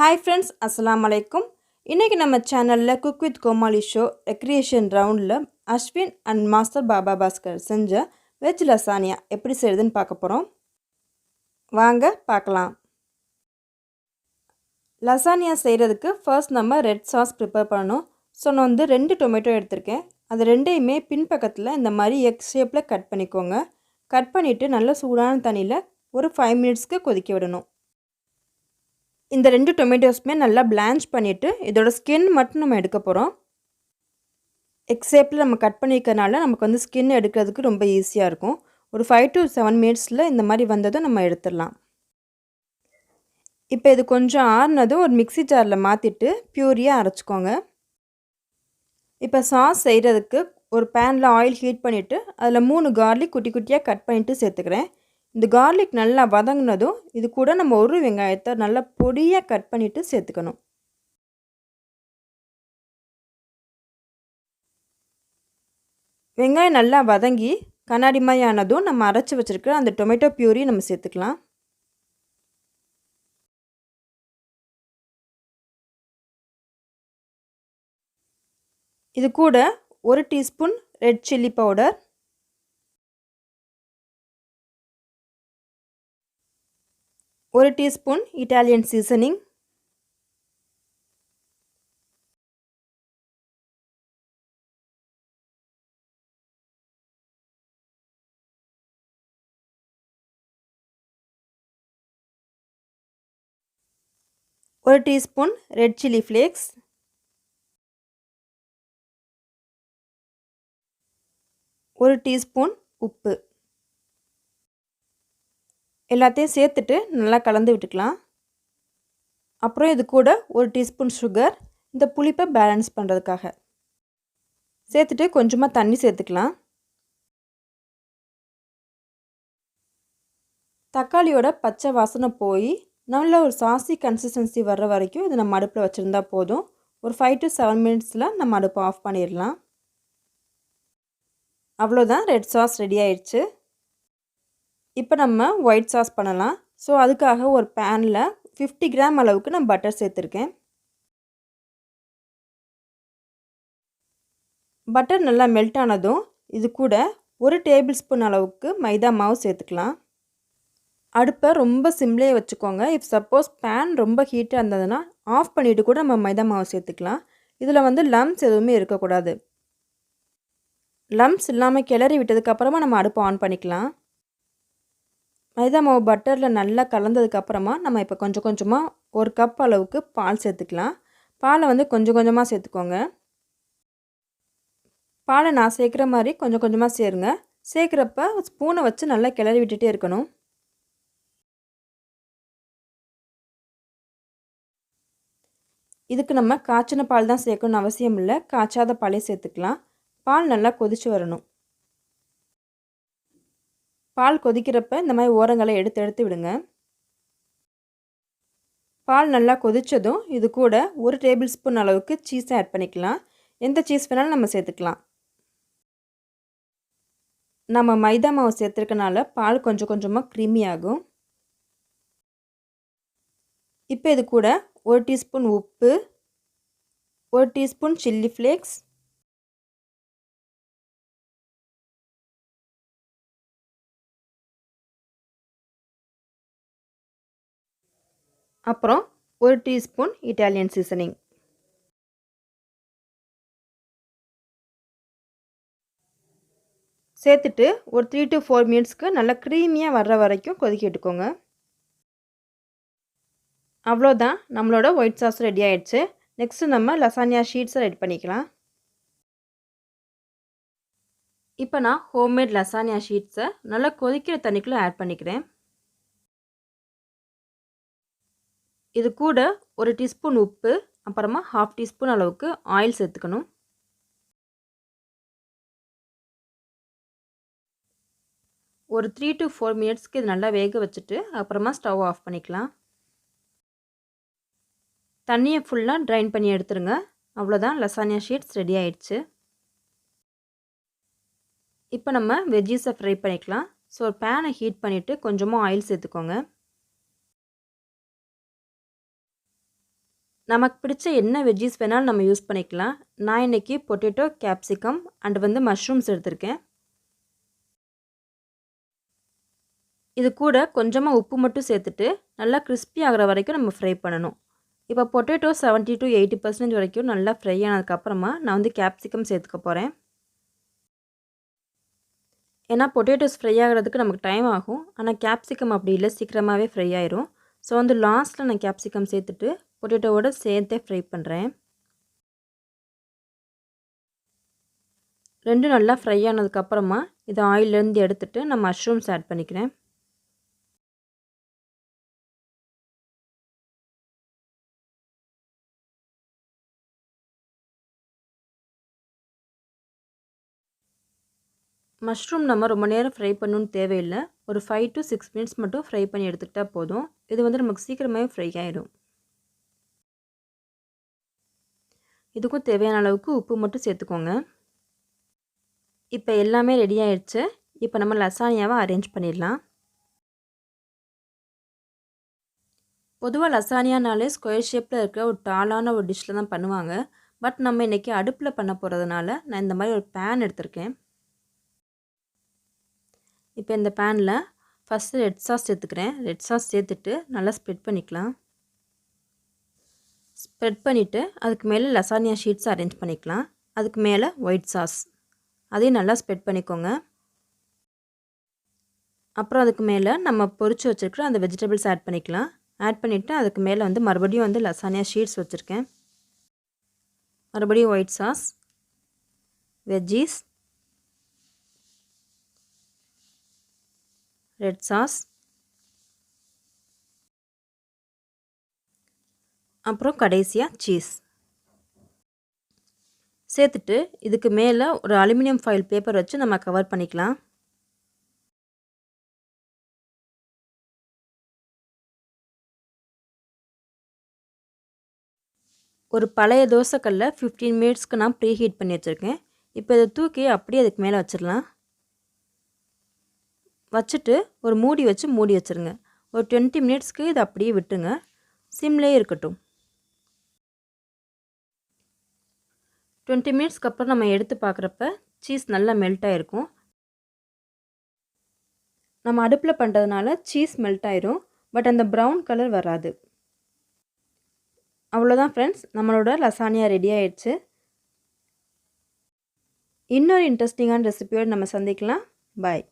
Hi friends, Assalamu alaikum. இன்னைக்கு நம்ம சேனல்ல cook with Comali show recreation ரவுண்ட்ல அஸ்வின் அண்ட் மாஸ்டர் பாஸ்கர் செஞ்ச வெஜ் லசானியா எப்படி செய்யறதுன்னு பார்க்க போறோம். வாங்க பார்க்கலாம். லசானியா செய்யறதுக்கு ஃபர்ஸ்ட் நம்ம ரெட் சாஸ் ப்ரிப்பேர் பண்ணனும். சோ நான் வந்து 2 டொமேட்டோ எடுத்துர்க்கேன். அது ரெண்டையுமே பின்பக்கத்துல இந்த மாதிரி எக்ஸ் ஷேப்ல கட் பண்ணிக்கோங்க. கட் பண்ணிட்டு நல்ல சூடான தண்ணில ஒரு 5 மினிட்ஸ்க்கு கொதிக்க விடணும். இந்த 2 டொமேட்டோஸ்மே நல்லா பிளான்ச் பண்ணிட்டு இதோட ஸ்கின் மட்டும் நம்ம எடுக்க போறோம். எக்ஸ் ஷேப்ல நம்ம கட் பண்ணிக்கனால நமக்கு வந்து ஸ்கின் எடுக்கிறதுக்கு ரொம்ப ஈஸியா இருக்கும். ஒரு 5 to 7 மினிட்ஸ்ல இந்த மாதிரி வந்ததும் நம்ம எடுத்துடலாம். இப்போ இது கொஞ்சம் ஆறுனதும் ஒரு மிக்ஸி ஜார்ல மாத்திட்டு பியூரியா அரைச்சுக்கோங்க. இப்போ சாஸ் செய்யறதுக்கு ஒரு panல ஆயில் ஹீட் பண்ணிட்டு அதுல 3 garlic குட்டி குட்டியா கட் பண்ணிட்டு சேர்த்துக்கிறேன். இந்த garlic நல்லா வதங்குனதும் இது கூட நம்ம ஒரு வெங்காயத்தை நல்லா பொடியா கட் பண்ணிட்டு சேர்த்துக்கணும். வெங்காயம் நல்லா வதங்கி கண்ணாடி மாதிரி ஆனதும் நம்ம அரைச்சு வச்சிருக்கிற அந்த டொமேட்டோ பியூரி நம்ம சேர்த்துக்கலாம். இது கூட 1 teaspoon red chilli powder, 1 teaspoon Italian seasoning, 1 teaspoon red chilli flakes, 1 teaspoon உப்பு எல்லாத்தையும் சேர்த்துட்டு நல்லா கலந்து விட்டுக்கலாம். அப்புறம் இது கூட 1 டீஸ்பூன் சுகர், இந்த புளிப்பை பேலன்ஸ் பண்ணுறதுக்காக சேர்த்துட்டு கொஞ்சமாக தண்ணி சேர்த்துக்கலாம். தக்காளியோட பச்சை வாசனை போய் நல்ல ஒரு சாசி கன்சிஸ்டன்சி வர்ற வரைக்கும் இதை நம்ம அடுப்பில் வச்சுருந்தா போதும். ஒரு 5 to 7 மினிட்ஸில் நம்ம அடுப்பை ஆஃப் பண்ணிடலாம். அவ்வளோதான், ரெட் சாஸ் ரெடி ஆயிடுச்சு. இப்போ நம்ம ஒயிட் சாஸ் பண்ணலாம். ஸோ அதுக்காக ஒரு பேனில் 50 கிராம் அளவுக்கு நான் பட்டர் சேர்த்துருக்கேன். பட்டர் நல்லா மெல்ட் ஆனதும் இது கூட 1 டேபிள் ஸ்பூன் அளவுக்கு மைதா மாவு சேர்த்துக்கலாம். அடுப்பை ரொம்ப சிம்லேயே வச்சுக்கோங்க. இஃப் சப்போஸ் பேன் ரொம்ப ஹீட்டாக இருந்ததுன்னா ஆஃப் பண்ணிவிட்டு கூட நம்ம மைதா மாவு சேர்த்துக்கலாம். இதில் வந்து லம்ப்ஸ் எதுவுமே இருக்கக்கூடாது. லம்ப்ஸ் இல்லாமல் கிளறி விட்டதுக்கப்புறமா நம்ம அடுப்பை ஆன் பண்ணிக்கலாம். மைதா மாவு பட்டரில் நல்லா கலந்ததுக்கப்புறமா நம்ம இப்போ கொஞ்சம் கொஞ்சமாக 1 கப் அளவுக்கு பால் சேர்த்துக்கலாம். பாலை வந்து கொஞ்சம் கொஞ்சமாக சேர்த்துக்கோங்க. பாலை நான் சேர்க்குற மாதிரி கொஞ்சம் கொஞ்சமாக சேருங்க. சேர்க்குறப்ப ஸ்பூனை வச்சு நல்லா கிளறி விட்டுட்டே இருக்கணும். இதுக்கு நம்ம காய்ச்சின பால் தான் சேர்க்கணும்னு அவசியம் இல்லை. காய்ச்சாத பாலே சேர்த்துக்கலாம். பால் நல்லா கொதிச்சு வரணும். பால் கொதிக்கிறப்ப இந்த மாதிரி ஓரங்களை எடுத்து எடுத்து விடுங்க. பால் நல்லா கொதித்ததும் இது கூட 1 டேபிள் ஸ்பூன் அளவுக்கு சீஸ் ஆட் பண்ணிக்கலாம். எந்த சீஸ் வேணாலும் நம்ம சேர்த்துக்கலாம். நம்ம மைதா மாவு சேர்த்துருக்கனால பால் கொஞ்சம் கொஞ்சமாக க்ரீமி ஆகும். இப்போ இது கூட 1 டீஸ்பூன் உப்பு, 1 டீஸ்பூன் சில்லி ஃப்ளேக்ஸ், அப்புறம் 1 டீஸ்பூன் இட்டாலியன் சீசனிங் சேர்த்துட்டு ஒரு 3 to 4 மினிட்ஸ்க்கு நல்லா க்ரீமியாக வர்ற வரைக்கும் கொதிக்க விட்டுக்கோங்க. அவ்வளோதான், நம்மளோட ஒயிட் சாஸ் ரெடி ஆயிடுச்சு. நெக்ஸ்ட்டு நம்ம லசானியா ஷீட்ஸை ரெடி பண்ணிக்கலாம். இப்போ நான் ஹோம்மேட் லசானியா ஷீட்ஸை நல்லா கொதிக்கிற தண்ணிக்குள்ளே ஆட் பண்ணிக்கிறேன். இது கூட 1 டீஸ்பூன் உப்பு, அப்புறமா 1/2 டீஸ்பூன் அளவுக்கு ஆயில் சேர்த்துக்கணும். ஒரு 3 to 4 மினிட்ஸ்க்கு இது நல்லா வேக வச்சுட்டு அப்புறமா ஸ்டவ் ஆஃப் பண்ணிக்கலாம். தண்ணியை ஃபுல்லாக ட்ரைன் பண்ணி எடுத்துருங்க. அவ்வளோதான், லசானியா ஷீட்ஸ் ரெடி ஆயிடுச்சு. இப்போ நம்ம வெஜ்ஜீஸை ஃப்ரை பண்ணிக்கலாம். ஸோ ஒரு பேனை ஹீட் பண்ணிவிட்டு கொஞ்சமாக ஆயில் சேர்த்துக்கோங்க. நமக்கு பிடிச்ச என்ன வெஜ்ஜீஸ் வேணாலும் நம்ம யூஸ் பண்ணிக்கலாம். நான் இன்றைக்கி பொட்டேட்டோ, கேப்சிகம் அண்ட் மஷ்ரூம்ஸ் எடுத்திருக்கேன். இது கூட கொஞ்சமாக உப்பு மட்டும் சேர்த்துட்டு நல்லா கிறிஸ்பி ஆகிற வரைக்கும் நம்ம ஃப்ரை பண்ணணும். இப்போ பொட்டேட்டோ 70 to 80% வரைக்கும் நல்லா ஃப்ரை ஆனதுக்கப்புறமா நான் கேப்சிகம் சேர்த்துக்க போகிறேன். ஏன்னா பொட்டேட்டோஸ் ஃப்ரை ஆகிறதுக்கு நமக்கு டைம் ஆகும். ஆனால் கேப்சிகம் அப்படி இல்லை, சீக்கிரமாகவே ஃப்ரை ஆயிரும். ஸோ லாஸ்ட்டில் நான் கேப்சிகம் சேர்த்துட்டு பொட்டேட்டோவோட சேர்த்தே ஃப்ரை பண்ணுறேன். ரெண்டும் நல்லா ஃப்ரை ஆனதுக்கப்புறமா இதை ஆயிலேருந்து எடுத்துகிட்டு நான் மஷ்ரூம்ஸ் ஆட் பண்ணிக்கிறேன். மஷ்ரூம் நம்ம ரொம்ப நேரம் ஃப்ரை பண்ணணுன்னு தேவையில்லை. ஒரு 5 to 6 minutes மட்டும் ஃப்ரை பண்ணி எடுத்துக்கிட்டால் போதும். இது நமக்கு சீக்கிரமாகவே ஃப்ரை ஆயிடும். இதுக்கும் தேவையான அளவுக்கு உப்பு மட்டும் சேர்த்துக்கோங்க. இப்போ எல்லாமே ரெடி ஆயிடுச்சு. இப்போ நம்ம லசானியாவை அரேஞ்ச் பண்ணிடலாம். பொதுவாக லசானியானாலே ஸ்கொயர் ஷேப்பில் இருக்கிற ஒரு டாலான ஒரு டிஷ்ஷில் தான் பண்ணுவாங்க. பட் நம்ம இன்றைக்கி அடுப்பில் பண்ண போகிறதுனால நான் இந்த மாதிரி ஒரு பேன் எடுத்திருக்கேன். இப்போ இந்த பேனில் ஃபஸ்ட்டு ரெட் சாஸ் சேர்த்துக்கிறேன். ரெட் சாஸ் சேர்த்துட்டு நல்லா ஸ்ப்ரெட் பண்ணிக்கலாம். ஸ்ப்ரெட் பண்ணிவிட்டு அதுக்கு மேலே லசானியா ஷீட்ஸ் அரேஞ்ச் பண்ணிக்கலாம். அதுக்கு மேலே ஒயிட் சாஸ் அதையும் நல்லா ஸ்ப்ரெட் பண்ணிக்கோங்க. அப்புறம் அதுக்கு மேலே நம்ம பொரிச்சு வச்சுருக்கிற அந்த வெஜிடபிள்ஸ் ஆட் பண்ணிக்கலாம். ஆட் பண்ணிவிட்டு அதுக்கு மேலே மறுபடியும் லசானியா ஷீட்ஸ் வச்சுருக்கேன். மறுபடியும் white sauce, veggies, red sauce, அப்புறம் கடைசியாக சீஸ் சேர்த்துட்டு இதுக்கு மேலே ஒரு அலுமினியம் ஃபாயில் பேப்பர் வச்சு நம்ம கவர் பண்ணிக்கலாம். ஒரு பழைய தோசைக்கல்ல 15 மினிட்ஸ்க்கு நான் ப்ரீ ஹீட் பண்ணி வச்சுருக்கேன். இப்போ இதை தூக்கி அப்படியே அதுக்கு மேலே வச்சிடலாம். வச்சுட்டு ஒரு மூடி வச்சு மூடி வச்சுருங்க. ஒரு 20 மினிட்ஸ்க்கு இதை அப்படியே விட்டுருங்க. சிம்லேயே இருக்கட்டும். 20 மினிட்ஸ்க்கு அப்புறம் நம்ம எடுத்து பார்க்குறப்ப சீஸ் நல்லா மெல்ட் ஆகிருக்கும். நம்ம அடுப்பில் பண்ணுறதுனால சீஸ் மெல்ட் ஆயிரும். பட் அந்த ப்ரௌன் கலர் வராது. அவ்வளோதான் ஃப்ரெண்ட்ஸ், நம்மளோட லசானியா ரெடி ஆயிடுச்சு. இன்னொரு இன்ட்ரெஸ்டிங்கான ரெசிபியோடு நம்ம சந்திக்கலாம். பாய்.